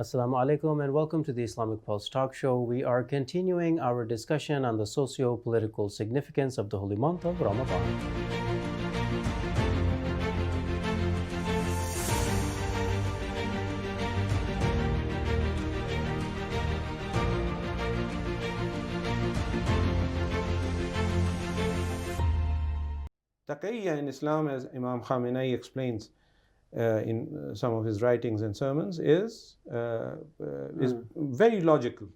Assalamu alaikum and welcome to the Islamic Pulse Talk Show. We are continuing our discussion on the socio-political significance of the holy month of Ramadan. Taqiyya in Islam, as Imam Khamenei explains in some of his writings and sermons, is very logical.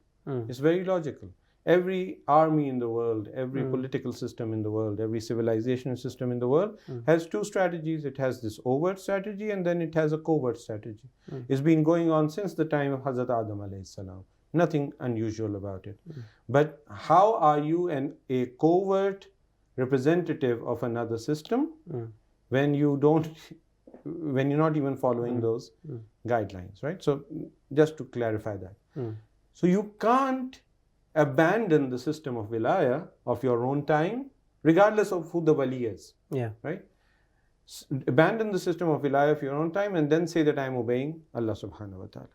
It's very logical. Every army in the world, every political system in the world, every civilization system in the world has two strategies. It has this overt strategy and then it has a covert strategy. It's been going on since the time of Hazrat Adam alayhi salam. Nothing unusual about it. But how are you a covert representative of another system when you're not even following those guidelines, right? So just to clarify that. So you can't abandon the system of wilaya of your own time, regardless of who the wali is. Yeah. Right? Abandon the system of wilaya of your own time and then say that I'm obeying Allah subhanahu wa ta'ala.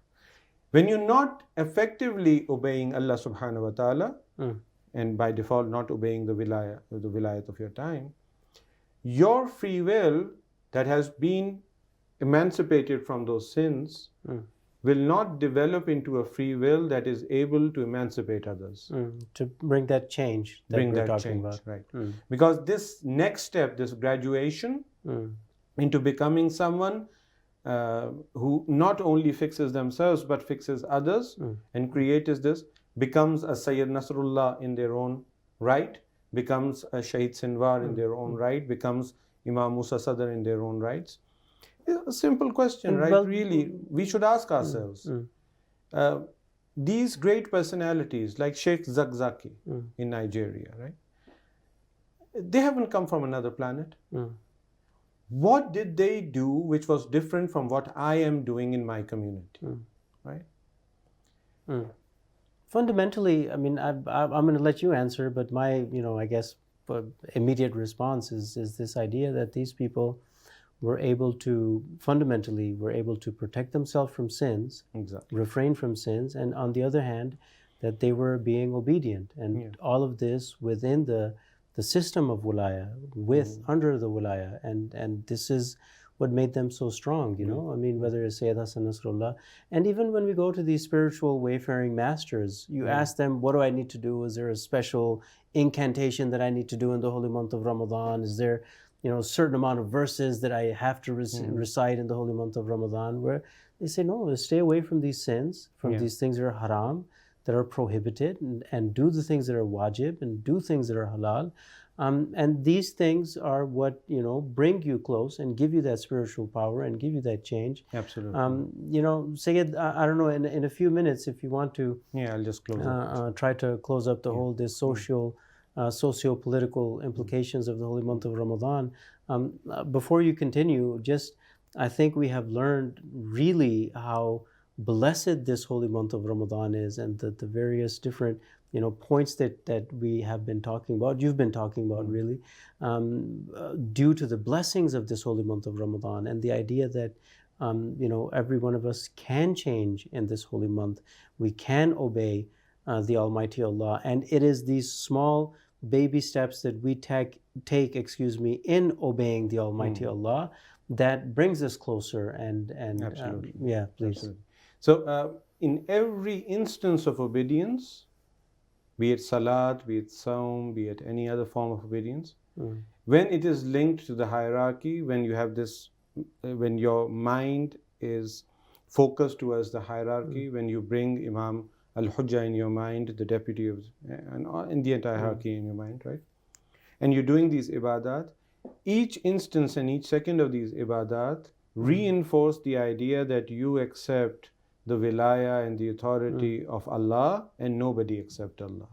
When you're not effectively obeying Allah subhanahu wa ta'ala, and by default not obeying the wilayat of your time, your free will that has been emancipated from those sins will not develop into a free will that is able to emancipate others. To bring that change that we're talking about. Right. Because this next step, this graduation into becoming someone who not only fixes themselves but fixes others and creates this, becomes a Sayyid Nasrullah in their own right, becomes a Shaheed Sinwar in their own right, becomes Imam Musa Sadr in their own rights. It's a simple question, right? Well, really, we should ask ourselves. These great personalities like Sheikh Zakzaki in Nigeria, right? They haven't come from another planet. What did they do which was different from what I am doing in my community, right? Fundamentally, I mean, I'm going to let you answer, but my, I guess, immediate response is this idea that these people were able to protect themselves from sins, refrain from sins, and on the other hand, that they were being obedient, and all of this within the system of wilaya, under the wilaya, and this is what made them so strong, I mean, whether it's Sayyid Hassan Nasrullah, and even when we go to these spiritual wayfaring masters, you ask them, what do I need to do? Is there a special incantation that I need to do in the holy month of Ramadan? Is there, a certain amount of verses that I have to recite in the holy month of Ramadan? Where they say, no, stay away from these sins, from these things that are haram, that are prohibited, and do the things that are wajib, and do things that are halal. And these things are what, bring you close and give you that spiritual power and give you that change. Absolutely. Sayyid, I don't know, in a few minutes, if you want to... I'll just close up. Try to close up the whole, this socio-political implications of the holy month of Ramadan. Before you continue, I think we have learned really how blessed this holy month of Ramadan is, and the various different points that we have been talking about, you've been talking about really, due to the blessings of this holy month of Ramadan, and the idea that every one of us can change in this holy month. We can obey the Almighty Allah, and it is these small baby steps that we take in obeying the Almighty Allah that brings us closer. And Absolutely. Please. Absolutely. So in every instance of obedience, be it salat, be it saum, be it any other form of obedience, when it is linked to the hierarchy, when you have this, when your mind is focused towards the hierarchy, when you bring Imam Al-Hujjah in your mind, the deputy of, and the entire hierarchy in your mind, right? And you're doing these ibadat, each instance and each second of these ibadat reinforce the idea that you accept the wilaya and the authority of Allah, and nobody except Allah.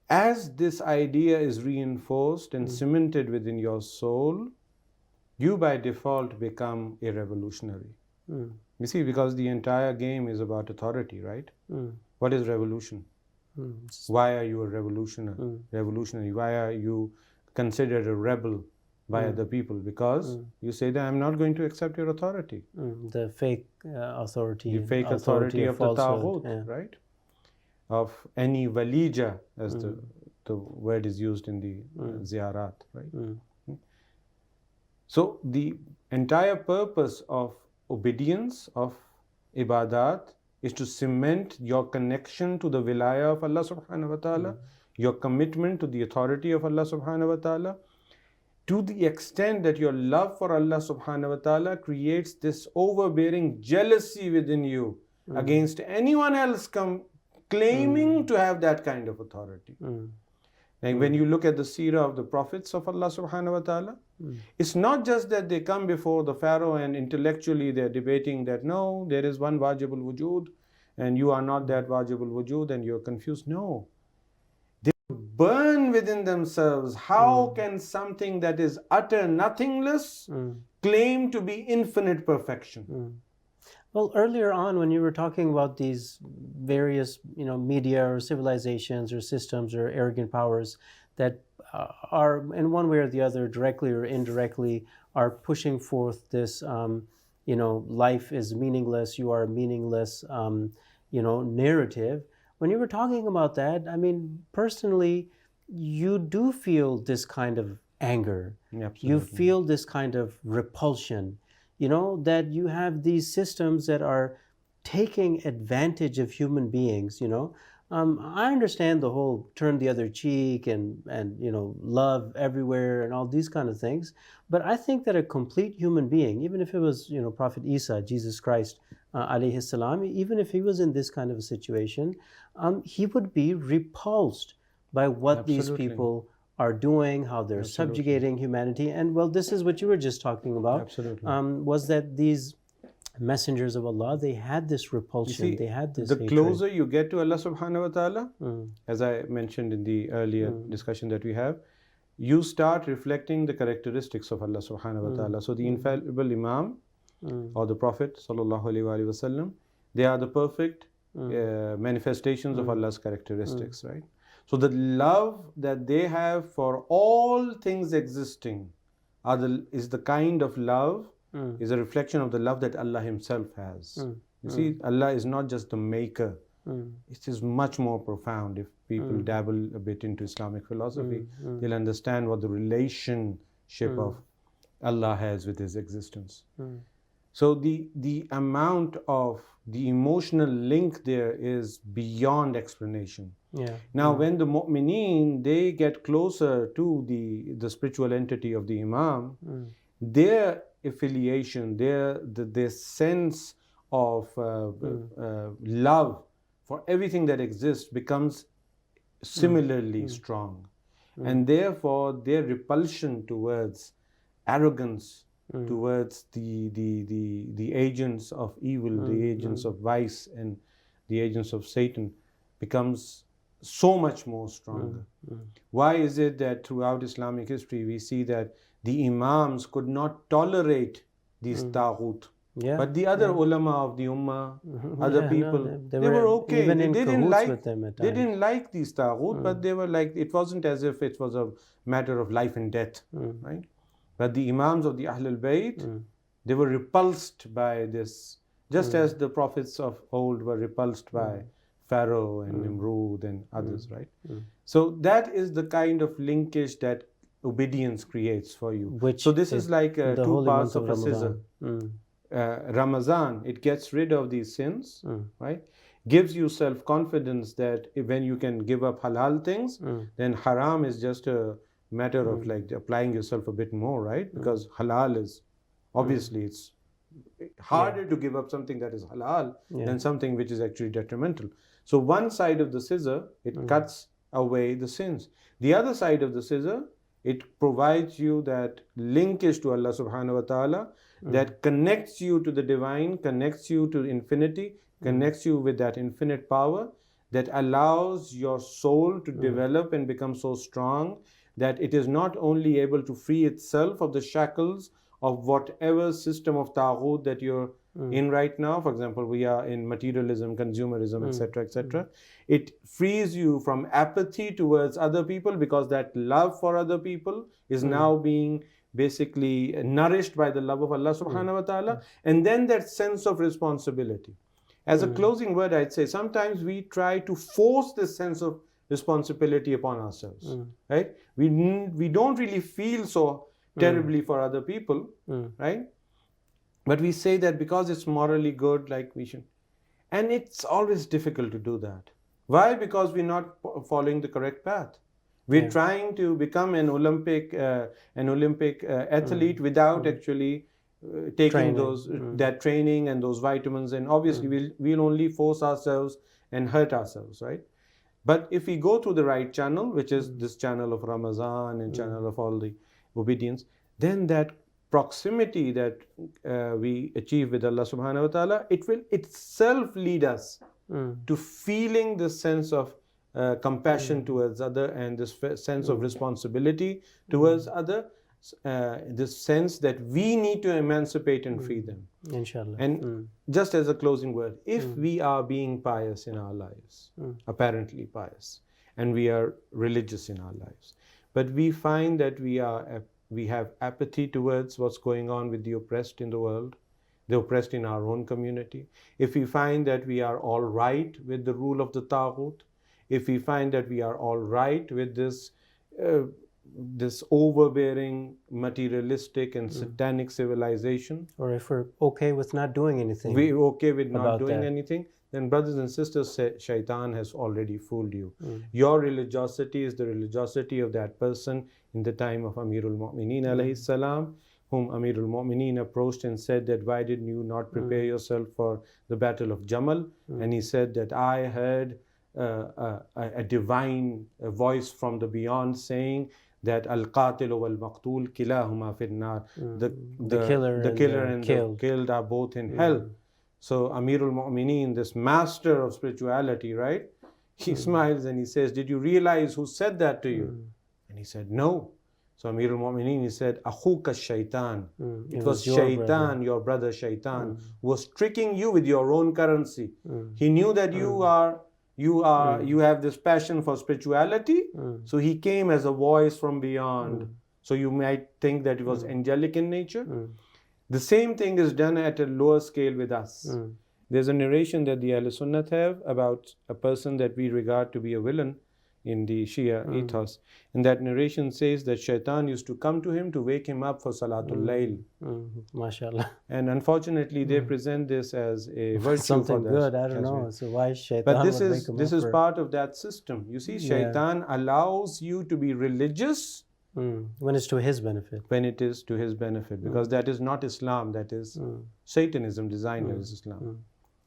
As this idea is reinforced and cemented within your soul, you by default become a revolutionary. You see, because the entire game is about authority, right? What is revolution? Why are you a revolutionary? Why are you considered a rebel by other people, because you say that I'm not going to accept your authority. The fake authority. The fake authority of the falsehood. Taghut, right? Of any walija, as the word is used in the ziyarat, right? So the entire purpose of obedience, of ibadat, is to cement your connection to the wilaya of Allah subhanahu wa ta'ala, your commitment to the authority of Allah subhanahu wa ta'ala, to the extent that your love for Allah subhanahu wa ta'ala creates this overbearing jealousy within you against anyone else claiming to have that kind of authority. And when you look at the seerah of the prophets of Allah subhanahu wa ta'ala, it's not just that they come before the Pharaoh and intellectually they're debating that no, there is one wajibul wujud and you are not that wajibul wujud and you're confused. No. They burn within themselves. How can something that is utter nothingness claim to be infinite perfection? Well, earlier on, when you were talking about these various, media or civilizations or systems or arrogant powers that are, in one way or the other, directly or indirectly, are pushing forth this, life is meaningless, you are meaningless, narrative. When you were talking about that, I mean, personally, you do feel this kind of anger. Absolutely. You feel this kind of repulsion. That you have these systems that are taking advantage of human beings, I understand the whole turn the other cheek and love everywhere and all these kind of things. But I think that a complete human being, even if it was, Prophet Isa, Jesus Christ, alayhi salam, even if he was in this kind of a situation, he would be repulsed by what these people are doing, how they're subjugating humanity. And well, this is what you were just talking about. Was that these messengers of Allah, they had this repulsion, they had this hatred. Closer you get to Allah subhanahu wa ta'ala, as I mentioned in the earlier discussion that we have, you start reflecting the characteristics of Allah subhanahu wa ta'ala. So the infallible Imam or the Prophet sallallahu alaihi wasallam, they are the perfect manifestations of Allah's characteristics, right? So the love that they have for all things existing is the kind of love, is a reflection of the love that Allah Himself has. You see, Allah is not just the maker. It is much more profound. If people dabble a bit into Islamic philosophy, they'll understand what the relationship of Allah has with His existence. So the amount of the emotional link there is beyond explanation. Now, when the mu'mineen, they get closer to the spiritual entity of the Imam, their affiliation, their sense of love for everything that exists becomes similarly strong. And therefore, their repulsion towards arrogance, towards the agents of evil, the agents of vice and the agents of Satan becomes so much more stronger. Why is it that throughout Islamic history we see that the Imams could not tolerate these Taghut? But the other ulama of the Ummah, other people, they were okay. Even they in didn't cahoots with them at they times. didn't like these Taghut, but they were like, it wasn't as if it was a matter of life and death, right? But the Imams of the Ahlul Bayt, they were repulsed by this, just as the prophets of old were repulsed by Pharaoh and Nimrud and others, right? So that is the kind of linkage that obedience creates for you. So this is like two parts of a scissor. Ramadan, it gets rid of these sins, right? Gives you self-confidence that when you can give up halal things, then haram is just a matter of like applying yourself a bit more, right? Because halal is, obviously it's harder to give up something that is halal than something which is actually detrimental. So one side of the scissor, it cuts away the sins. The other side of the scissor, it provides you that linkage to Allah subhanahu wa ta'ala that connects you to the divine, connects you to infinity, connects you with that infinite power that allows your soul to develop and become so strong that it is not only able to free itself of the shackles of whatever system of Taghut that you're in right now. For example, we are in materialism, consumerism, etc., etc. It frees you from apathy towards other people because that love for other people is now being basically nourished by the love of Allah subhanahu wa ta'ala, and then that sense of responsibility. As a closing word, I'd say sometimes we try to force this sense of responsibility upon ourselves, right? We don't really feel so terribly for other people, right? But we say that because it's morally good, like we should. And it's always difficult to do that. Why? Because we're not following the correct path. We're trying to become an Olympic athlete without actually taking that training and those vitamins. And obviously, we'll only force ourselves and hurt ourselves, right? But if we go through the right channel, which is this channel of Ramadan and channel of all the obedience, then that proximity that we achieve with Allah subhanahu wa ta'ala, it will itself lead us to feeling this sense of compassion towards other, and this sense of responsibility towards other, this sense that we need to emancipate and free them. Inshallah. And just as a closing word, if we are being pious in our lives, apparently pious, and we are religious in our lives, but we find that we have apathy towards what's going on with the oppressed in the world, the oppressed in our own community, if we find that we are all right with the rule of the Taghut, if we find that we are all right with this overbearing, materialistic and satanic civilization, or if we're okay with not doing anything, we're okay with not doing anything, then brothers and sisters, Shaytan has already fooled you. Your religiosity is the religiosity of that person in the time of Amirul Mu'mineen alayhi salam, whom Amirul Mu'mineen approached and said that, why did you not prepare yourself for the battle of Jamal? And he said that, I heard a divine voice from the beyond saying that al-qatil wal-maqtul kilahuma fin-nar, the killer and the killed are both in hell. So Amirul Mu'mineen, this master of spirituality, right? He smiles and he says, did you realize who said that to you? And he said, no. So Amirul Mu'mineen, he said, Akhuka Shaytan. It was Shaytan, your brother Shaytan, was tricking you with your own currency. He knew that you have this passion for spirituality, so he came as a voice from beyond. So you might think that it was angelic in nature. The same thing is done at a lower scale with us. There's a narration that the Ahl Sunnat have about a person that we regard to be a villain in the Shia ethos. And that narration says that Shaitan used to come to him to wake him up for Salatul Layl. MashaAllah. And unfortunately, they present this as a virtue something for good. I don't know. So why Shaitan? But this is part of that system. You see, Shaitan allows you to be religious when it's to his benefit. When it is to his benefit, because that is not Islam. That is Satanism designed as Islam.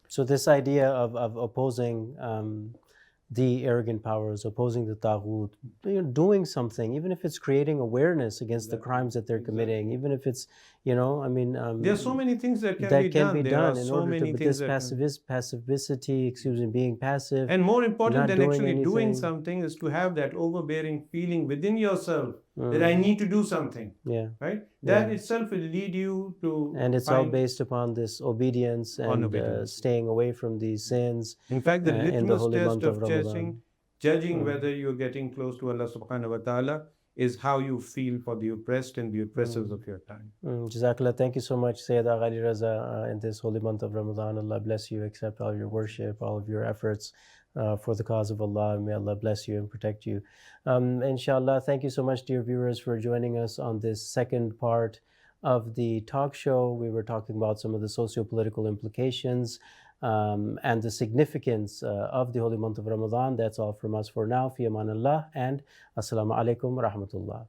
So this idea of opposing the arrogant powers, opposing the Taghut, doing something, even if it's creating awareness against the crimes that they're committing, even if it's, there are so many things that can be done. In order to, but this passivity, being passive. And more important than actually doing something is to have that overbearing feeling within yourself that I need to do something. Right? That itself will lead you to. And it's all based upon this obedience and staying away from these sins. In fact, the litmus test of judging whether you're getting close to Allah subhanahu wa ta'ala is how you feel for the oppressed and the oppressors of your time. Jazakallah. Thank you so much, Sayyid Ghali Raza, in this holy month of Ramadan. Allah bless you, accept all your worship, all of your efforts for the cause of Allah. May Allah bless you and protect you. Inshallah, thank you so much, dear viewers, for joining us on this second part of the talk show. We were talking about some of the socio-political implications and the significance of the holy month of Ramadan. That's all from us for now. Fi amanillah, and assalamu alaikum wa rahmatullah.